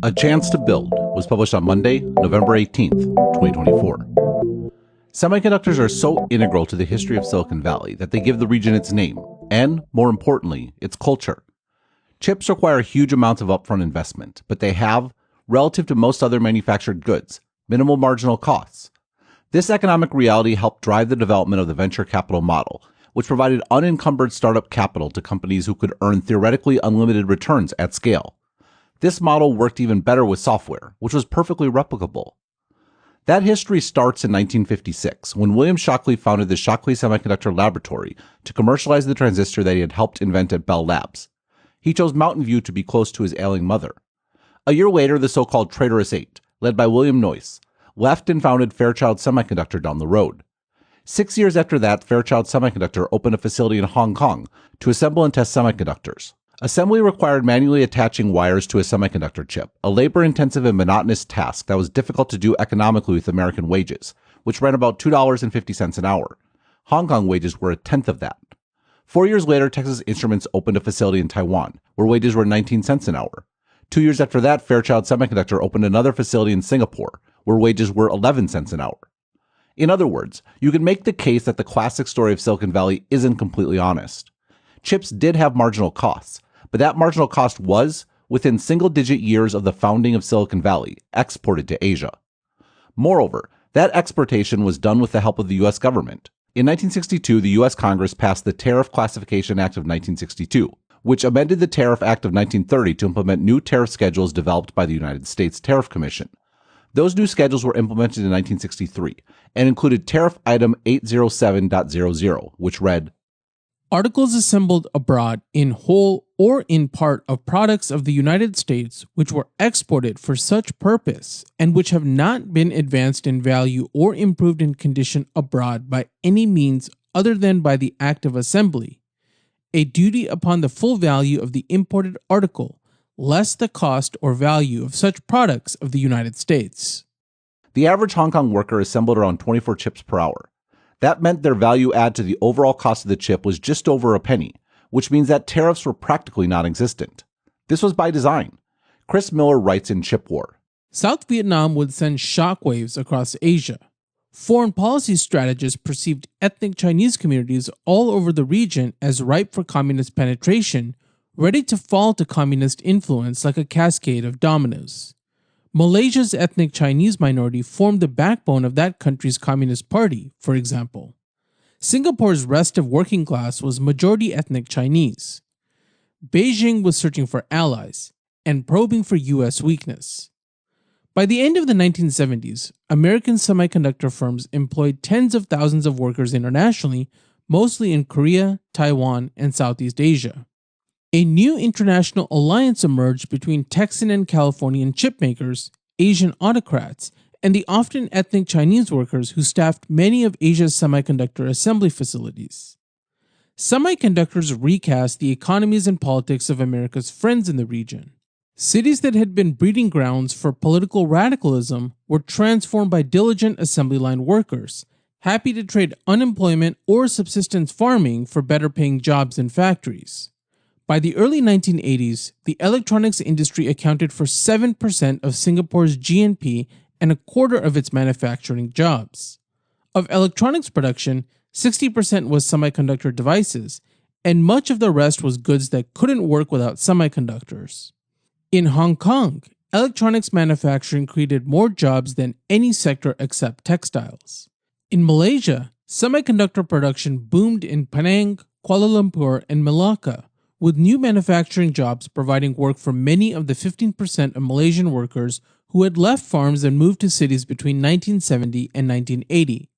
A Chance to Build was published on Monday, November 18th, 2024. Semiconductors are so integral to the history of Silicon Valley that they give the region its name, and, more importantly, its culture. Chips require huge amounts of upfront investment, but they have, relative to most other manufactured goods, minimal marginal costs. This economic reality helped drive the development of the venture capital model, which provided unencumbered startup capital to companies who could earn theoretically unlimited returns at scale. This model worked even better with software, which was perfectly replicable. That history starts in 1956, when William Shockley founded the Shockley Semiconductor Laboratory to commercialize the transistor that he had helped invent at Bell Labs. He chose Mountain View to be close to his ailing mother. A year later, the so-called Traitorous Eight, led by William Noyce, left and founded Fairchild Semiconductor down the road. 6 years after that, Fairchild Semiconductor opened a facility in Hong Kong to assemble and test semiconductors. Assembly required manually attaching wires to a semiconductor chip, a labor-intensive and monotonous task that was difficult to do economically with American wages, which ran about $2.50 an hour. Hong Kong wages were a tenth of that. 4 years later, Texas Instruments opened a facility in Taiwan, where wages were 19 cents an hour. 2 years after that, Fairchild Semiconductor opened another facility in Singapore, where wages were 11 cents an hour. In other words, you can make the case that the classic story of Silicon Valley isn't completely honest. Chips did have marginal costs, but that marginal cost was, within single-digit years of the founding of Silicon Valley, exported to Asia. Moreover, that exportation was done with the help of the U.S. government. In 1962, the U.S. Congress passed the Tariff Classification Act of 1962, which amended the Tariff Act of 1930 to implement new tariff schedules developed by the United States Tariff Commission. Those new schedules were implemented in 1963 and included Tariff Item 807.00, which read, Articles assembled abroad in whole or in part of products of the United States which were exported for such purpose and which have not been advanced in value or improved in condition abroad by any means other than by the act of assembly, a duty upon the full value of the imported article, less the cost or value of such products of the United States. The average Hong Kong worker assembled around 24 chips per hour. That meant their value add to the overall cost of the chip was just over a penny, which means that tariffs were practically non-existent. This was by design. Chris Miller writes in Chip War, South Vietnam would send shockwaves across Asia. Foreign policy strategists perceived ethnic Chinese communities all over the region as ripe for communist penetration, ready to fall to communist influence like a cascade of dominoes. Malaysia's ethnic Chinese minority formed the backbone of that country's Communist Party, for example. Singapore's restive working class was majority ethnic Chinese. Beijing was searching for allies and probing for U.S. weakness. By the end of the 1970s, American semiconductor firms employed tens of thousands of workers internationally, mostly in Korea, Taiwan, and Southeast Asia. A new international alliance emerged between Texan and Californian chipmakers, Asian autocrats, and the often ethnic Chinese workers who staffed many of Asia's semiconductor assembly facilities. Semiconductors recast the economies and politics of America's friends in the region. Cities that had been breeding grounds for political radicalism were transformed by diligent assembly line workers, happy to trade unemployment or subsistence farming for better-paying jobs in factories. By the early 1980s, the electronics industry accounted for 7% of Singapore's GNP and a quarter of its manufacturing jobs. Of electronics production, 60% was semiconductor devices, and much of the rest was goods that couldn't work without semiconductors. In Hong Kong, electronics manufacturing created more jobs than any sector except textiles. In Malaysia, semiconductor production boomed in Penang, Kuala Lumpur, and Malacca, with new manufacturing jobs providing work for many of the 15% of Malaysian workers who had left farms and moved to cities between 1970 and 1980.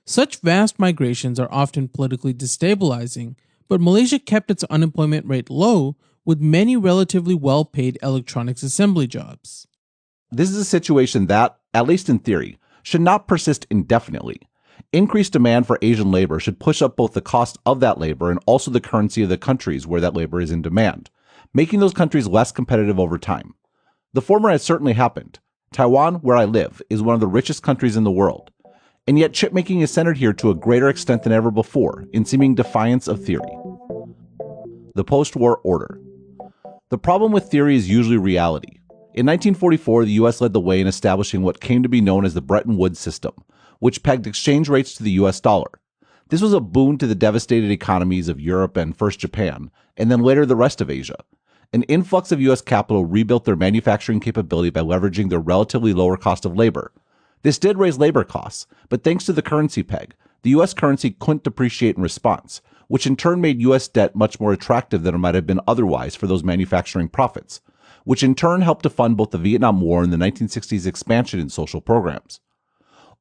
Such vast migrations are often politically destabilizing, but Malaysia kept its unemployment rate low with many relatively well-paid electronics assembly jobs. This is a situation that, at least in theory, should not persist indefinitely. Increased demand for Asian labor should push up both the cost of that labor and also the currency of the countries where that labor is in demand, making those countries less competitive over time. The former has certainly happened. Taiwan, where I live, is one of the richest countries in the world, and yet chipmaking is centered here to a greater extent than ever before, in seeming defiance of theory. The post-war order. The problem with theory is usually reality. In 1944, the U.S. led the way in establishing what came to be known as the Bretton Woods system, which pegged exchange rates to the U.S. dollar. This was a boon to the devastated economies of Europe and first Japan, and then later the rest of Asia. An influx of U.S. capital rebuilt their manufacturing capability by leveraging their relatively lower cost of labor. This did raise labor costs, but thanks to the currency peg, the U.S. currency couldn't depreciate in response, which in turn made U.S. debt much more attractive than it might have been otherwise for those manufacturing profits, which in turn helped to fund both the Vietnam War and the 1960s expansion in social programs.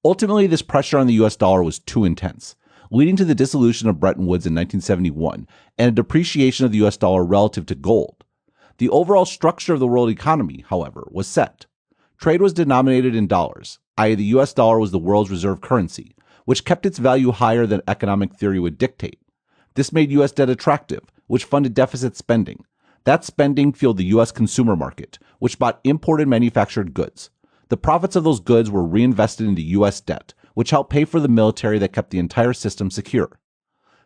Ultimately, this pressure on the U.S. dollar was too intense, leading to the dissolution of Bretton Woods in 1971 and a depreciation of the U.S. dollar relative to gold. The overall structure of the world economy, however, was set. Trade was denominated in dollars, i.e. the U.S. dollar was the world's reserve currency, which kept its value higher than economic theory would dictate. This made U.S. debt attractive, which funded deficit spending. That spending fueled the U.S. consumer market, which bought imported manufactured goods. The profits of those goods were reinvested into U.S. debt, which helped pay for the military that kept the entire system secure.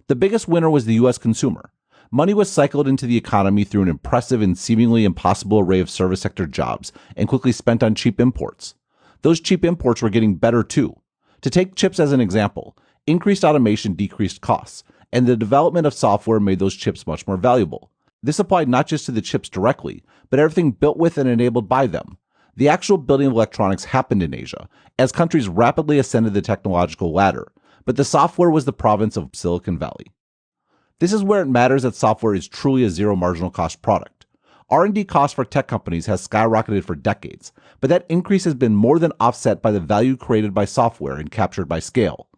The biggest winner was the U.S. consumer. Money was cycled into the economy through an impressive and seemingly impossible array of service sector jobs and quickly spent on cheap imports. Those cheap imports were getting better too. To take chips as an example, increased automation decreased costs, and the development of software made those chips much more valuable. This applied not just to the chips directly, but everything built with and enabled by them. The actual building of electronics happened in Asia, as countries rapidly ascended the technological ladder, but the software was the province of Silicon Valley. This is where it matters that software is truly a zero marginal cost product. R&D costs for tech companies has skyrocketed for decades, but that increase has been more than offset by the value created by software and captured by scale.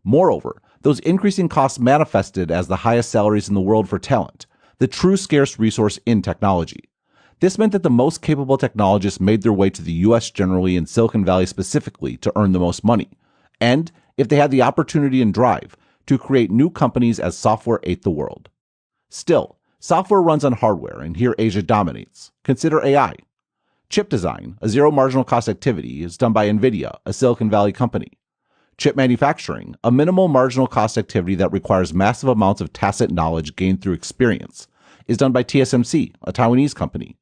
Moreover, those increasing costs manifested as the highest salaries in the world for talent, the true scarce resource in technology. This meant that the most capable technologists made their way to the US generally and Silicon Valley specifically to earn the most money, and, if they had the opportunity and drive, to create new companies as software ate the world. Still, software runs on hardware, and here Asia dominates. Consider AI. Chip design, a zero marginal cost activity, is done by NVIDIA, a Silicon Valley company. Chip manufacturing, a minimal marginal cost activity that requires massive amounts of tacit knowledge gained through experience, is done by TSMC, a Taiwanese company.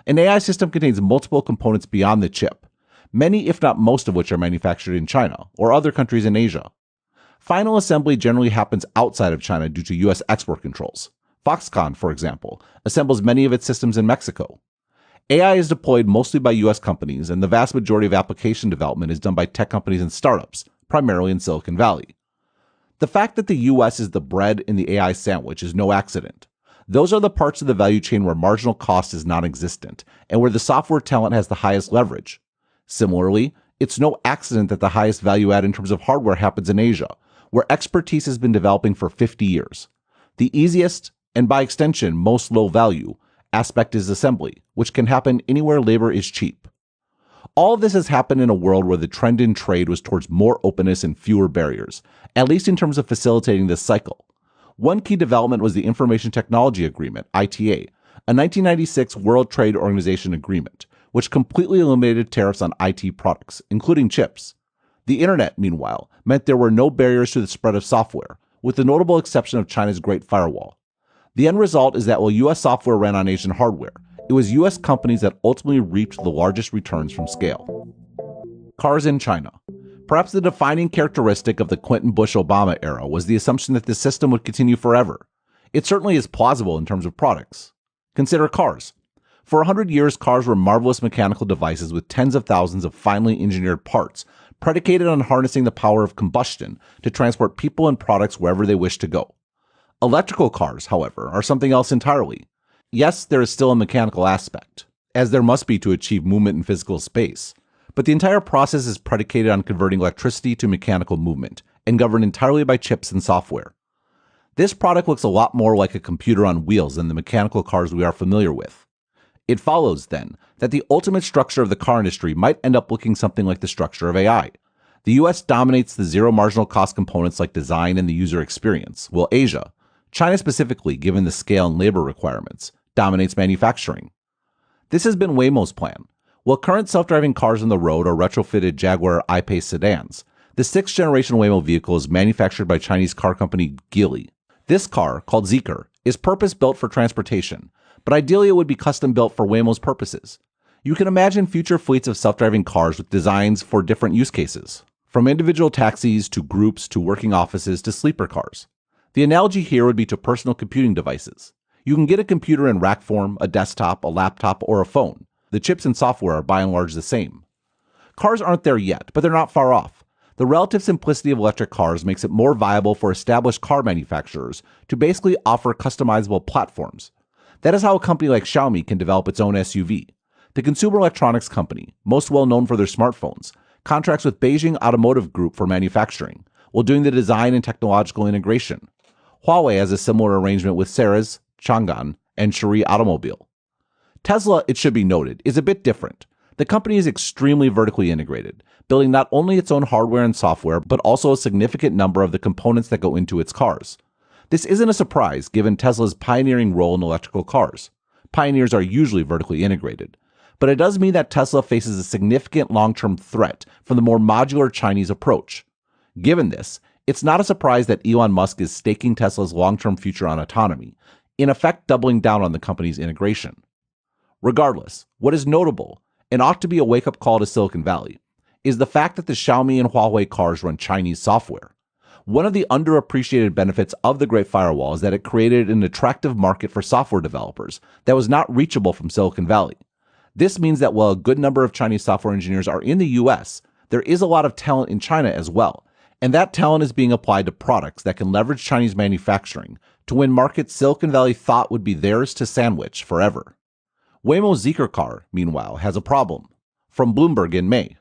An AI system contains multiple components beyond the chip, many if not most of which are manufactured in China or other countries in Asia. Final assembly generally happens outside of China due to U.S. export controls. Foxconn, for example, assembles many of its systems in Mexico. AI is deployed mostly by U.S. companies, and the vast majority of application development is done by tech companies and startups, primarily in Silicon Valley. The fact that the U.S. is the bread in the AI sandwich is no accident. Those are the parts of the value chain where marginal cost is non-existent, and where the software talent has the highest leverage. Similarly, it's no accident that the highest value add in terms of hardware happens in Asia, where expertise has been developing for 50 years. The easiest, and by extension most low value, aspect is assembly, which can happen anywhere labor is cheap. All of this has happened in a world where the trend in trade was towards more openness and fewer barriers, at least in terms of facilitating this cycle. One key development was the Information Technology Agreement, ITA, a 1996 World Trade Organization agreement, which completely eliminated tariffs on IT products, including chips. The internet, meanwhile, meant there were no barriers to the spread of software, with the notable exception of China's Great Firewall. The end result is that while U.S. software ran on Asian hardware, it was U.S. companies that ultimately reaped the largest returns from scale. Cars in China. Perhaps the defining characteristic of the Clinton-Bush-Obama era was the assumption that this system would continue forever. It certainly is plausible in terms of products. Consider cars. For 100 years, cars were marvelous mechanical devices with tens of thousands of finely engineered parts, predicated on harnessing the power of combustion to transport people and products wherever they wish to go. Electrical cars, however, are something else entirely. Yes, there is still a mechanical aspect, as there must be to achieve movement in physical space, but the entire process is predicated on converting electricity to mechanical movement, and governed entirely by chips and software. This product looks a lot more like a computer on wheels than the mechanical cars we are familiar with. It follows, then, that the ultimate structure of the car industry might end up looking something like the structure of AI. The US dominates the zero marginal cost components like design and the user experience, while Asia, China specifically given the scale and labor requirements, dominates manufacturing. This has been Waymo's plan. While current self-driving cars on the road are retrofitted Jaguar I-Pace sedans, the 6th generation Waymo vehicle is manufactured by Chinese car company Geely. This car, called Zeekr, is purpose-built for transportation, but ideally it would be custom-built for Waymo's purposes. You can imagine future fleets of self-driving cars with designs for different use cases, from individual taxis to groups to working offices to sleeper cars. The analogy here would be to personal computing devices. You can get a computer in rack form, a desktop, a laptop, or a phone. The chips and software are by and large the same. Cars aren't there yet, but they're not far off. The relative simplicity of electric cars makes it more viable for established car manufacturers to basically offer customizable platforms. That is how a company like Xiaomi can develop its own SUV. The consumer electronics company, most well known for their smartphones, contracts with Beijing Automotive Group for manufacturing, while doing the design and technological integration. Huawei has a similar arrangement with Seres, Chang'an, and Chery Automobile. Tesla, it should be noted, is a bit different. The company is extremely vertically integrated, building not only its own hardware and software, but also a significant number of the components that go into its cars. This isn't a surprise given Tesla's pioneering role in electrical cars. Pioneers are usually vertically integrated. But it does mean that Tesla faces a significant long-term threat from the more modular Chinese approach. Given this, it's not a surprise that Elon Musk is staking Tesla's long-term future on autonomy, in effect doubling down on the company's integration. Regardless, what is notable, and ought to be a wake-up call to Silicon Valley, is the fact that the Xiaomi and Huawei cars run Chinese software. One of the underappreciated benefits of the Great Firewall is that it created an attractive market for software developers that was not reachable from Silicon Valley. This means that while a good number of Chinese software engineers are in the US, there is a lot of talent in China as well, and that talent is being applied to products that can leverage Chinese manufacturing to win markets Silicon Valley thought would be theirs to sandwich forever. Waymo's Zeekr car, meanwhile, has a problem. From Bloomberg in May.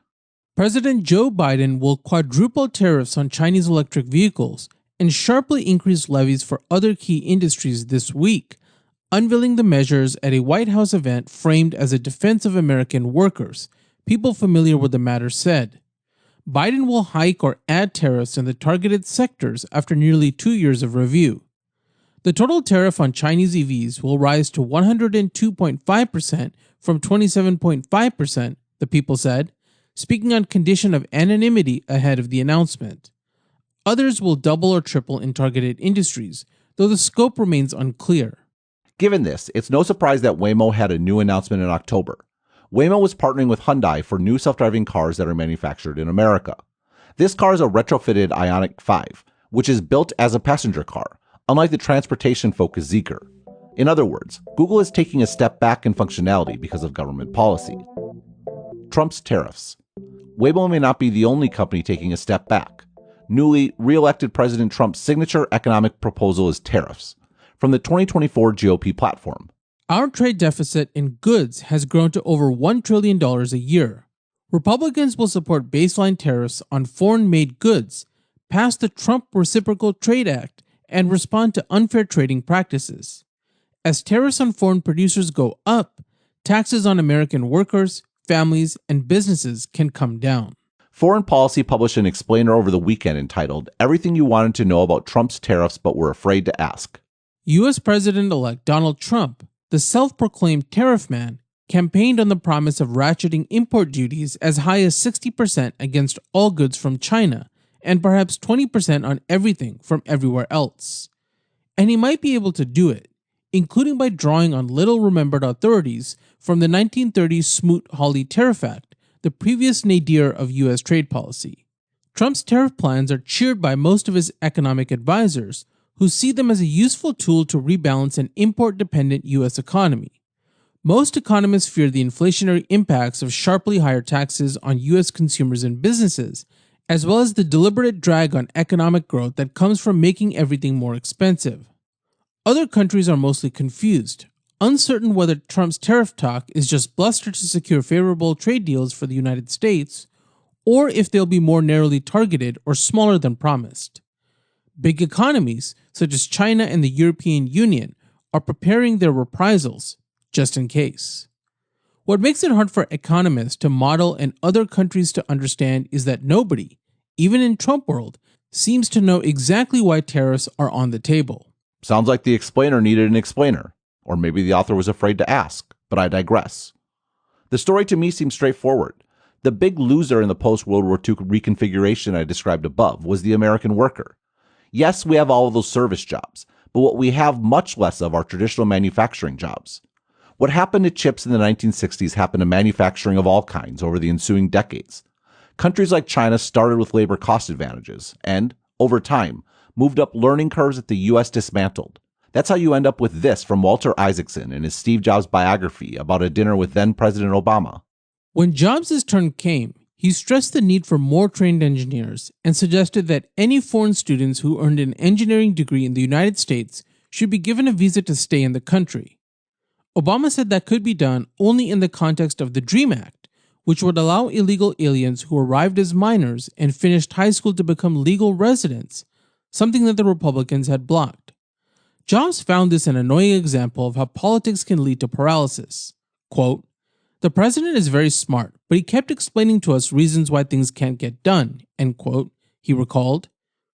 President Joe Biden will quadruple tariffs on Chinese electric vehicles and sharply increase levies for other key industries this week, unveiling the measures at a White House event framed as a defense of American workers, people familiar with the matter said. Biden will hike or add tariffs in the targeted sectors after nearly 2 years of review. The total tariff on Chinese EVs will rise to 102.5% from 27.5%, the people said, speaking on condition of anonymity ahead of the announcement. Others will double or triple in targeted industries, though the scope remains unclear. Given this, it's no surprise that Waymo had a new announcement in October. Waymo was partnering with Hyundai for new self-driving cars that are manufactured in America. This car is a retrofitted Ioniq 5, which is built as a passenger car, unlike the transportation-focused Zeekr. In other words, Google is taking a step back in functionality because of government policy. Trump's tariffs. Waymo may not be the only company taking a step back. Newly re-elected President Trump's signature economic proposal is tariffs, from the 2024 GOP platform. Our trade deficit in goods has grown to over $1 trillion a year. Republicans will support baseline tariffs on foreign-made goods, pass the Trump Reciprocal Trade Act, and respond to unfair trading practices. As tariffs on foreign producers go up, taxes on American workers, families, and businesses can come down. Foreign Policy published an explainer over the weekend entitled, "Everything You Wanted to Know About Trump's Tariffs But Were Afraid to Ask." U.S. President-elect Donald Trump, the self-proclaimed tariff man, campaigned on the promise of ratcheting import duties as high as 60% against all goods from China, and perhaps 20% on everything from everywhere else. And he might be able to do it, including by drawing on little-remembered authorities from the 1930s Smoot-Hawley Tariff Act, the previous nadir of U.S. trade policy. Trump's tariff plans are cheered by most of his economic advisors, who see them as a useful tool to rebalance an import-dependent U.S. economy. Most economists fear the inflationary impacts of sharply higher taxes on U.S. consumers and businesses, as well as the deliberate drag on economic growth that comes from making everything more expensive. Other countries are mostly confused, uncertain whether Trump's tariff talk is just bluster to secure favorable trade deals for the United States, or if they'll be more narrowly targeted or smaller than promised. Big economies, such as China and the European Union, are preparing their reprisals, just in case. What makes it hard for economists to model and other countries to understand is that nobody, even in Trump world, seems to know exactly why tariffs are on the table. Sounds like the explainer needed an explainer, or maybe the author was afraid to ask, but I digress. The story to me seems straightforward. The big loser in the post-World War II reconfiguration I described above was the American worker. Yes, we have all of those service jobs, but what we have much less of are traditional manufacturing jobs. What happened to chips in the 1960s happened to manufacturing of all kinds over the ensuing decades. Countries like China started with labor cost advantages and, over time, moved up learning curves that the U.S. dismantled. That's how you end up with this from Walter Isaacson in his Steve Jobs biography about a dinner with then-President Obama. When Jobs' turn came, he stressed the need for more trained engineers and suggested that any foreign students who earned an engineering degree in the United States should be given a visa to stay in the country. Obama said that could be done only in the context of the DREAM Act, which would allow illegal aliens who arrived as minors and finished high school to become legal residents, something that the Republicans had blocked. Jobs found this an annoying example of how politics can lead to paralysis. Quote, "The president is very smart, but he kept explaining to us reasons why things can't get done," end quote, he recalled.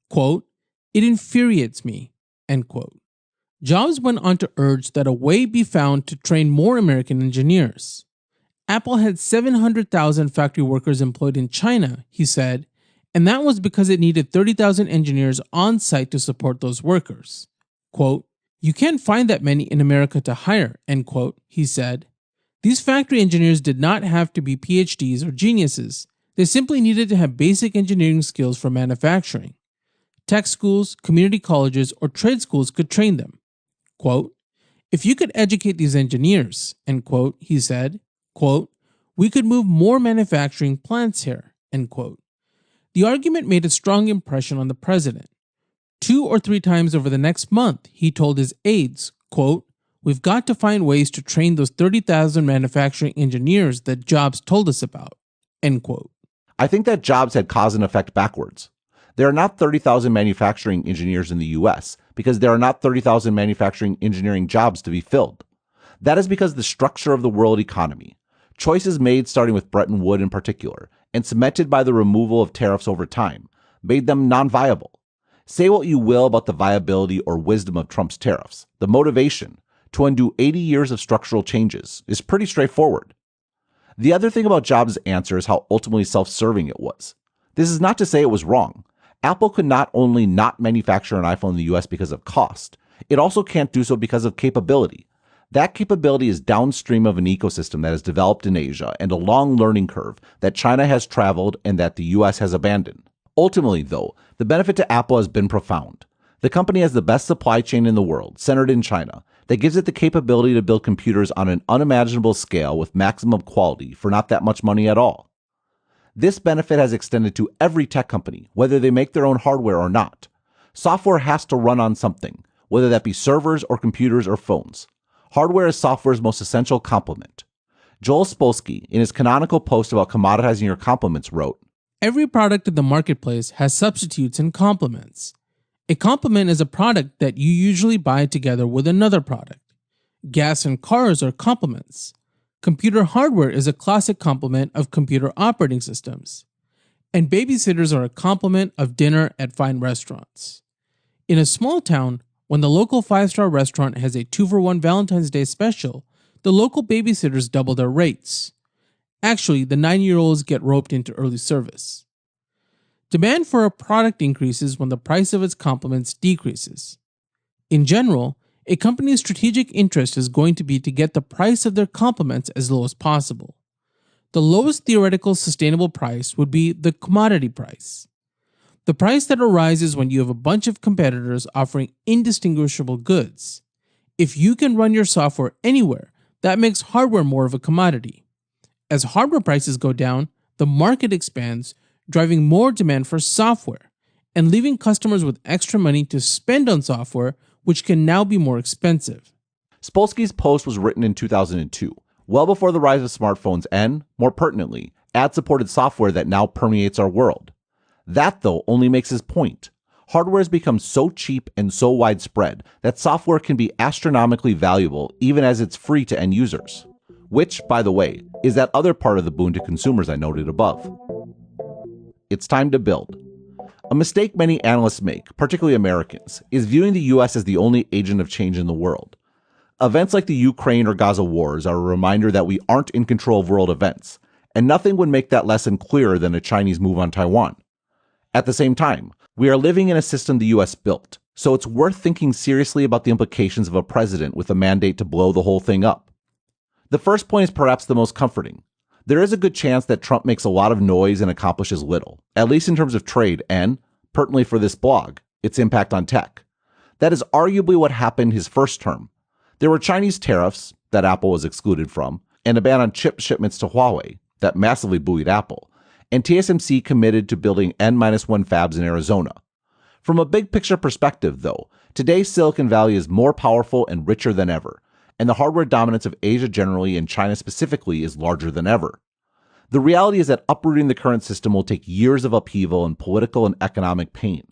Quote, "It infuriates me," end quote. Jobs went on to urge that a way be found to train more American engineers. Apple had 700,000 factory workers employed in China, he said, and that was because it needed 30,000 engineers on site to support those workers. Quote, "You can't find that many in America to hire," end quote, he said. These factory engineers did not have to be PhDs or geniuses. They simply needed to have basic engineering skills for manufacturing. Tech schools, community colleges, or trade schools could train them. Quote, "If you could educate these engineers," end quote, he said, quote, "we could move more manufacturing plants here," end quote. The argument made a strong impression on the president. 2 or 3 times over the next month, he told his aides, quote, "We've got to find ways to train those 30,000 manufacturing engineers that Jobs told us about," end quote. I think that Jobs had cause and effect backwards. There are not 30,000 manufacturing engineers in the U.S. because there are not 30,000 manufacturing engineering jobs to be filled. That is because the structure of the world economy, choices made starting with Bretton Woods in particular, and cemented by the removal of tariffs over time, made them non-viable. Say what you will about the viability or wisdom of Trump's tariffs, the motivation to undo 80 years of structural changes is pretty straightforward. The other thing about Jobs' answer is how ultimately self-serving it was. This is not to say it was wrong. Apple could not only not manufacture an iPhone in the US because of cost, it also can't do so because of capability. That capability is downstream of an ecosystem that has developed in Asia and a long learning curve that China has traveled and that the US has abandoned. Ultimately, though, the benefit to Apple has been profound. The company has the best supply chain in the world, centered in China, that gives it the capability to build computers on an unimaginable scale with maximum quality for not that much money at all. This benefit has extended to every tech company, whether they make their own hardware or not. Software has to run on something, whether that be servers or computers or phones. Hardware is software's most essential complement. Joel Spolsky, in his canonical post about commoditizing your complements, wrote, "Every product in the marketplace has substitutes and complements. A complement is a product that you usually buy together with another product. Gas and cars are complements. Computer hardware is a classic complement of computer operating systems. And babysitters are a complement of dinner at fine restaurants. In a small town, when the local 5-star restaurant has a 2-for-1 Valentine's Day special, the local babysitters double their rates. Actually, the 9-year-olds get roped into early service. Demand for a product increases when the price of its complements decreases. In general, a company's strategic interest is going to be to get the price of their complements as low as possible. The lowest theoretical sustainable price would be the commodity price. The price that arises when you have a bunch of competitors offering indistinguishable goods. If you can run your software anywhere, that makes hardware more of a commodity. As hardware prices go down, the market expands, driving more demand for software, and leaving customers with extra money to spend on software, which can now be more expensive." Spolsky's post was written in 2002, well before the rise of smartphones and, more pertinently, ad-supported software that now permeates our world. That, though, only makes his point. Hardware has become so cheap and so widespread that software can be astronomically valuable even as it's free to end users. Which, by the way, is that other part of the boon to consumers I noted above. It's time to build. A mistake many analysts make, particularly Americans, is viewing the U.S. as the only agent of change in the world. Events like the Ukraine or Gaza wars are a reminder that we aren't in control of world events, and nothing would make that lesson clearer than a Chinese move on Taiwan. At the same time, we are living in a system the U.S. built, so it's worth thinking seriously about the implications of a president with a mandate to blow the whole thing up. The first point is perhaps the most comforting. There is a good chance that Trump makes a lot of noise and accomplishes little, at least in terms of trade and, pertinently for this blog, its impact on tech. That is arguably what happened his first term. There were Chinese tariffs that Apple was excluded from, and a ban on chip shipments to Huawei that massively buoyed Apple, and TSMC committed to building N-1 fabs in Arizona. From a big picture perspective, though, today Silicon Valley is more powerful and richer than ever, and the hardware dominance of Asia generally and China specifically is larger than ever. The reality is that uprooting the current system will take years of upheaval and political and economic pain.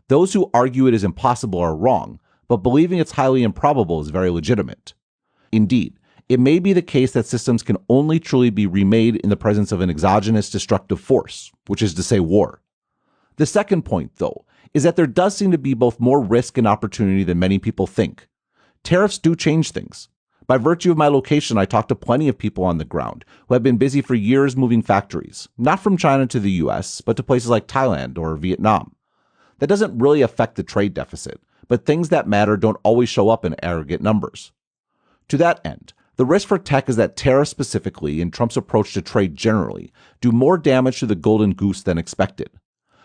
Those who argue it is impossible are wrong, but believing it's highly improbable is very legitimate. Indeed, it may be the case that systems can only truly be remade in the presence of an exogenous destructive force, which is to say war. The second point, though, is that there does seem to be both more risk and opportunity than many people think. Tariffs do change things. By virtue of my location, I talk to plenty of people on the ground who have been busy for years moving factories, not from China to the US, but to places like Thailand or Vietnam. That doesn't really affect the trade deficit, but things that matter don't always show up in aggregate numbers. To that end, the risk for tech is that tariffs specifically and Trump's approach to trade generally do more damage to the golden goose than expected.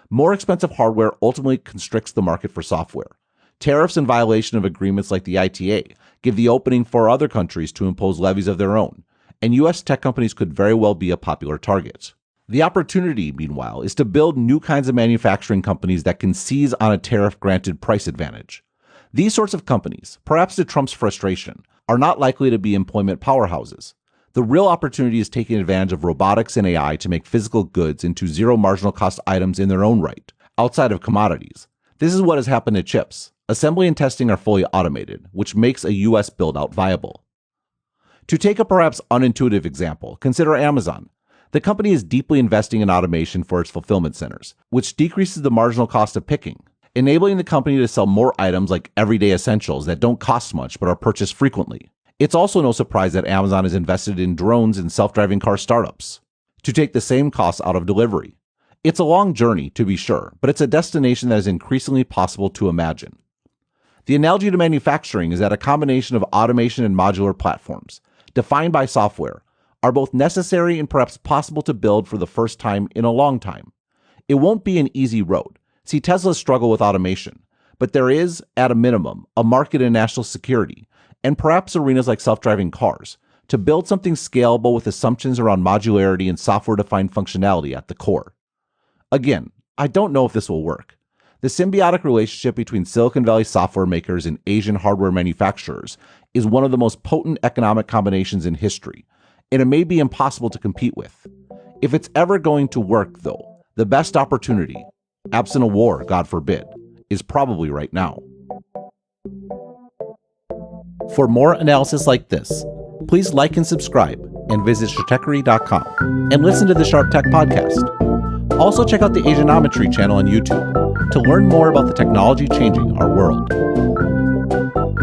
More expensive hardware ultimately constricts the market for software. Tariffs in violation of agreements like the ITA give the opening for other countries to impose levies of their own, and U.S. tech companies could very well be a popular target. The opportunity, meanwhile, is to build new kinds of manufacturing companies that can seize on a tariff-granted price advantage. These sorts of companies, perhaps to Trump's frustration, are not likely to be employment powerhouses. The real opportunity is taking advantage of robotics and AI to make physical goods into zero marginal cost items in their own right, outside of commodities. This is what has happened to chips. Assembly and testing are fully automated, which makes a U.S. build-out viable. To take a perhaps unintuitive example, consider Amazon. The company is deeply investing in automation for its fulfillment centers, which decreases the marginal cost of picking, enabling the company to sell more items like everyday essentials that don't cost much but are purchased frequently. It's also no surprise that Amazon is invested in drones and self-driving car startups to take the same costs out of delivery. It's a long journey, to be sure, but it's a destination that is increasingly possible to imagine. The analogy to manufacturing is that a combination of automation and modular platforms, defined by software, are both necessary and perhaps possible to build for the first time in a long time. It won't be an easy road. See, Tesla's struggle with automation, but there is, at a minimum, a market in national security, and perhaps arenas like self-driving cars, to build something scalable with assumptions around modularity and software-defined functionality at the core. Again, I don't know if this will work. The symbiotic relationship between Silicon Valley software makers and Asian hardware manufacturers is one of the most potent economic combinations in history, and it may be impossible to compete with. If it's ever going to work, though, the best opportunity, absent a war, God forbid, is probably right now. For more analysis like this, please like and subscribe and visit Stratechery.com and listen to the Sharp Tech Podcast. Also check out the Asianometry channel on YouTube to learn more about the technology changing our world.